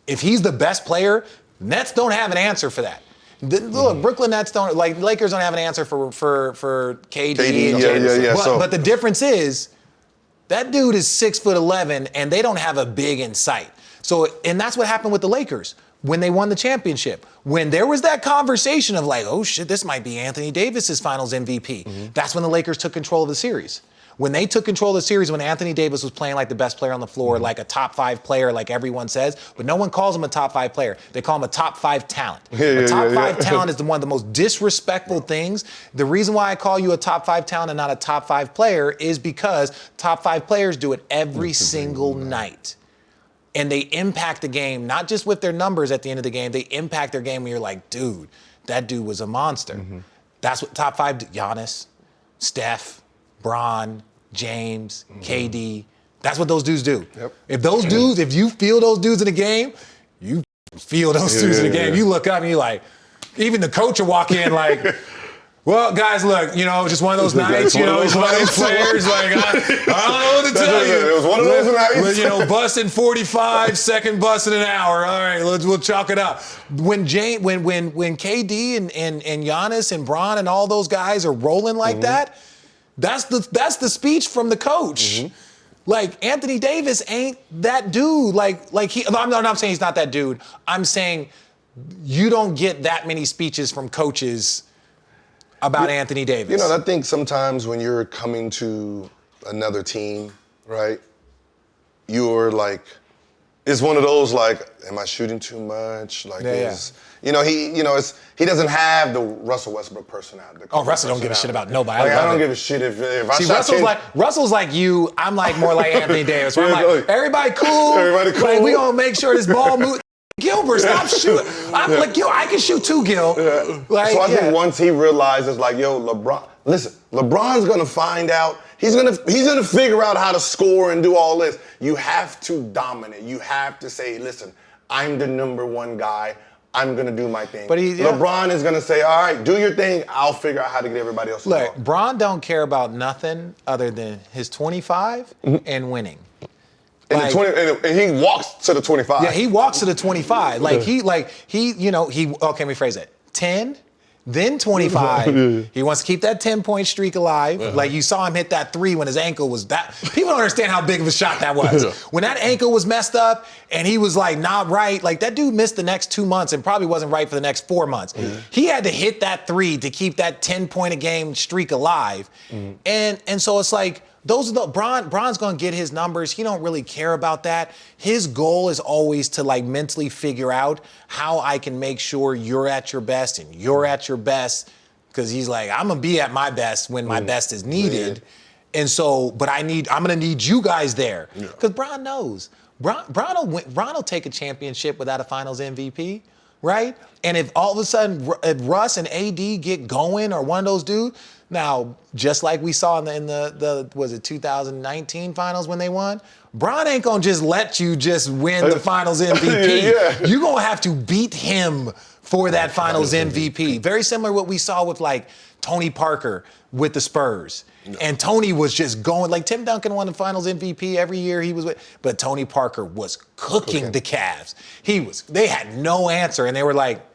If he's the best player, Nets don't have an answer for that. Look, Brooklyn Nets don't, like, Lakers don't have an answer for KD. But the difference is that dude is 6'11" and they don't have a big in sight. So, and that's what happened with the Lakers when they won the championship. When there was that conversation of like, oh shit, this might be Anthony Davis's finals MVP. That's when the Lakers took control of the series. When they took control of the series, when Anthony Davis was playing like the best player on the floor, like a top 5 player, like everyone says, but no one calls him a top 5 player. They call him a top 5 talent. A top 5 talent is one of the most disrespectful things. The reason why I call you a top 5 talent and not a top 5 player is because top 5 players do it every single night. And they impact the game, not just with their numbers at the end of the game, they impact their game when you're like, dude, that dude was a monster. That's what top 5, Giannis, Steph, Bron, James, KD. That's what those dudes do. Yep. If you feel those dudes in the game, you feel those dudes in the game. You look up and you're like, even the coach will walk in like, well, guys, look, just one of those nights, it's one of those players, like, I don't know what to tell you. It was one of those nights. Busting 45, second bust in an hour. All right, we'll chalk it up. When KD and Giannis and Bron and all those guys are rolling like that, that's the speech from the coach. Like, Anthony Davis ain't that dude. I'm not saying he's not that dude. I'm saying you don't get that many speeches from coaches about Anthony Davis. I think sometimes when you're coming to another team, right, you're like, it's one of those like, am I shooting too much? Like, he doesn't have the Russell Westbrook personality. Russell don't give a shit about nobody. I don't give a shit if I shot Russell's like you. I'm like more like Anthony Davis. Where I'm like, everybody cool. Like, we gonna make sure this ball moves. Gilbert, stop shooting. I'm like, I can shoot too, Gil. Like, so I think once he realizes, like, LeBron, listen, LeBron's gonna find out. He's gonna figure out how to score and do all this. You have to dominate. You have to say, listen, I'm the number 1 guy. I'm gonna do my thing. But LeBron is gonna say, all right, do your thing. I'll figure out how to get everybody else involved. Look, Bron don't care about nothing other than his 25 and winning. And he walks to the 25. Yeah, he walks to the 25. Let me rephrase it. 10, then 25. He wants to keep that 10-point streak alive. Like, you saw him hit that 3 when his ankle was that. People don't understand how big of a shot that was. When that ankle was messed up and he was like not right, like that dude missed the next 2 months and probably wasn't right for the next 4 months. He had to hit that 3 to keep that 10-point a game streak alive. And so it's like, Bron's gonna get his numbers. He don't really care about that. His goal is always to like mentally figure out how I can make sure you're at your best and you're at your best because he's like, I'm gonna be at my best when my best is needed, and so, but I'm gonna need you guys there because Bron knows. Bron will take a championship without a Finals MVP, right? And if all of a sudden if Russ and AD get going or one of those dudes, now just like we saw in the was it 2019 Finals when they won, Bron ain't gonna just let you just win the Finals MVP. You're gonna have to beat him for that Finals MVP. Very similar to what we saw with like Tony Parker with the Spurs. And Tony was just going, like Tim Duncan won the Finals MVP every year he was with, but Tony Parker was cooking the Cavs. They had no answer, and they were like,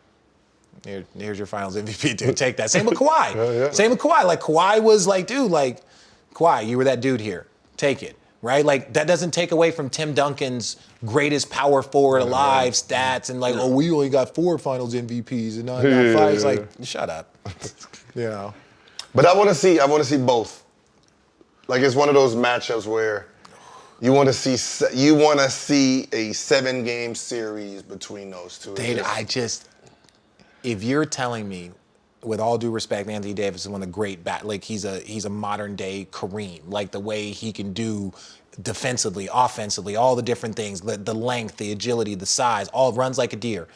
here's your Finals MVP, dude, take that. Same with Kawhi. Same with Kawhi. Like Kawhi was like, dude, like, Kawhi, you were that dude here. Take it, right? Like that doesn't take away from Tim Duncan's greatest power forward alive stats and like, oh, we only got 4 Finals MVPs and not 5. It's like, shut up. You know. But I want to see both. Like it's one of those matchups where you want to see a 7-game series between those two. If you're telling me, with all due respect, Anthony Davis is one of the great like he's a modern day Kareem, like the way he can do defensively, offensively, all the different things, the length, the agility, the size, all runs like a deer.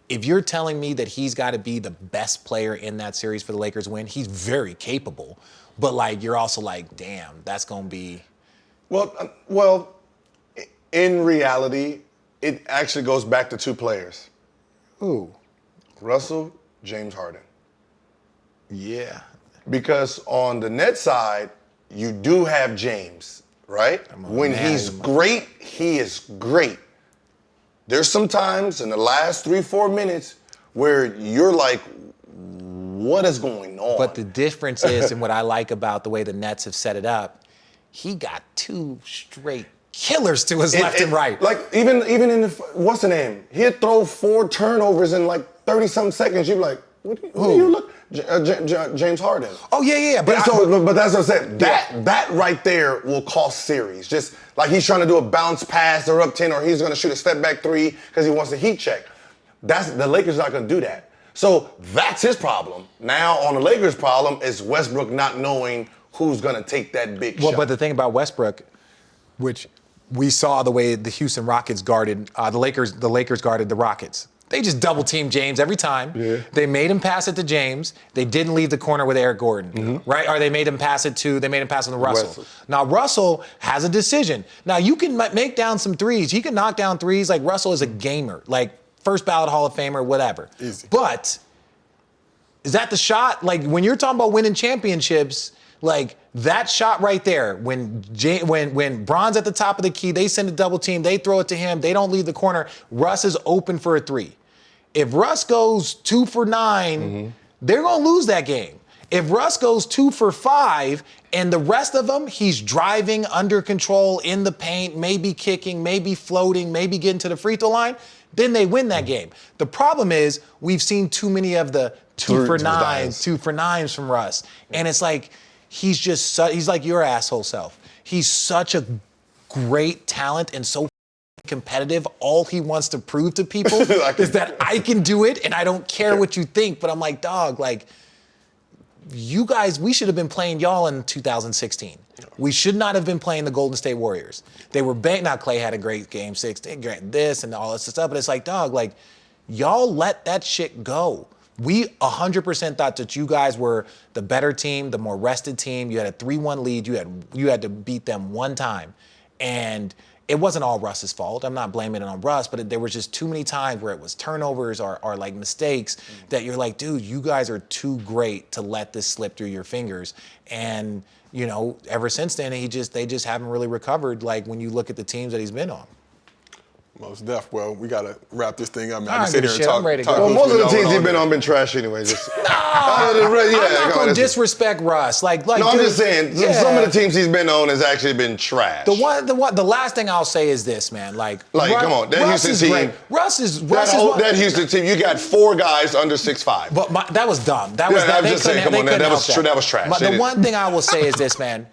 If you're telling me that he's got to be the best player in that series for the Lakers win, he's very capable. But like, you're also like, damn, that's gonna be. Well, in reality, it actually goes back to 2 players. Who? Russell, James Harden. Yeah. Because on the net side, you do have James, right? When he's great, he is great. There's some times in the last 3-4 minutes where you're like, what is going on? But the difference is, and what I like about the way the Nets have set it up, he got 2 straight killers to his left and right. Like even in the, what's the name? He'd throw 4 turnovers in like 30-something seconds. You'd be like, who do you look? James Harden. Oh yeah. But that's what I'm saying. That right there will cost series. Just like he's trying to do a bounce pass or up 10, or he's going to shoot a step back 3 because he wants a heat check. The Lakers not going to do that. So that's his problem. Now on the Lakers' problem is Westbrook not knowing who's going to take that big shot. Well, but the thing about Westbrook, which we saw the way the Houston Rockets guarded the Lakers guarded the Rockets. They just double teamed James every time. Yeah. They made him pass it to James. They didn't leave the corner with Eric Gordon, right? Or they made him pass it on to Russell. Now Russell has a decision. Now you can make down some threes. He can knock down threes. Like Russell is a gamer, like first ballot Hall of Famer, whatever. Easy. But is that the shot? Like when you're talking about winning championships, like that shot right there, when Bron's at the top of the key, they send a double team, they throw it to him, they don't leave the corner. Russ is open for a 3. If Russ goes 2 for 9, they're gonna lose that game. If Russ goes 2 for 5 and the rest of them, he's driving under control in the paint, maybe kicking, maybe floating, maybe getting to the free throw line, then they win that game. The problem is we've seen too many of the 2 for 9s from Russ. And it's like, he's like your asshole self. He's such a great talent and so competitive. All he wants to prove to people is that I can do it and I don't care what you think. But I'm like, dog, like, you guys, we should have been playing y'all in 2016. We should not have been playing the Golden State Warriors. They were now Clay had a great game 6, this and all this stuff, but it's like, dog, like, y'all let that shit go. We 100% thought that you guys were the better team, the more rested team. You had a 3-1 lead. You had to beat them one time. And it wasn't all Russ's fault. I'm not blaming it on Russ, but there was just too many times where it was turnovers or like mistakes that you're like, dude, you guys are too great to let this slip through your fingers. And, you know, ever since then, they just haven't really recovered, like when you look at the teams that he's been on. Most def. Well, we got to wrap this thing up. I can sit here and talk. Well, most of the teams he's been on been trash anyway. I'm not going to disrespect Russ. No, I'm just saying, some of the teams he's been on has actually been trash. The last thing I'll say is this, man. Like come on, that Russ Houston team. That Houston team, you got 4 guys under 6'5". But that was dumb. That was I'm just saying, come on, that was trash. But the one thing I will say is this, man.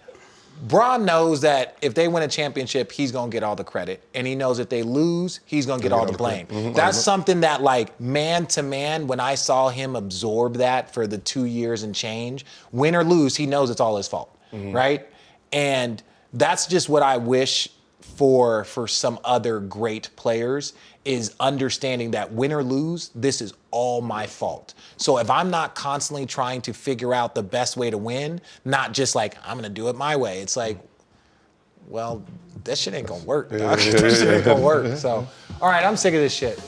Bron knows that if they win a championship, he's gonna get all the credit, and he knows if they lose, he's gonna get all the blame. That's something that, like, man to man, when I saw him absorb that for the 2 years and change, win or lose, he knows it's all his fault, right? And that's just what I wish for some other great players, is understanding that win or lose, this is all my fault. So if I'm not constantly trying to figure out the best way to win, not just like, I'm gonna do it my way. It's like, well, that shit ain't gonna work, dog. That shit ain't gonna work. So, all right, I'm sick of this shit.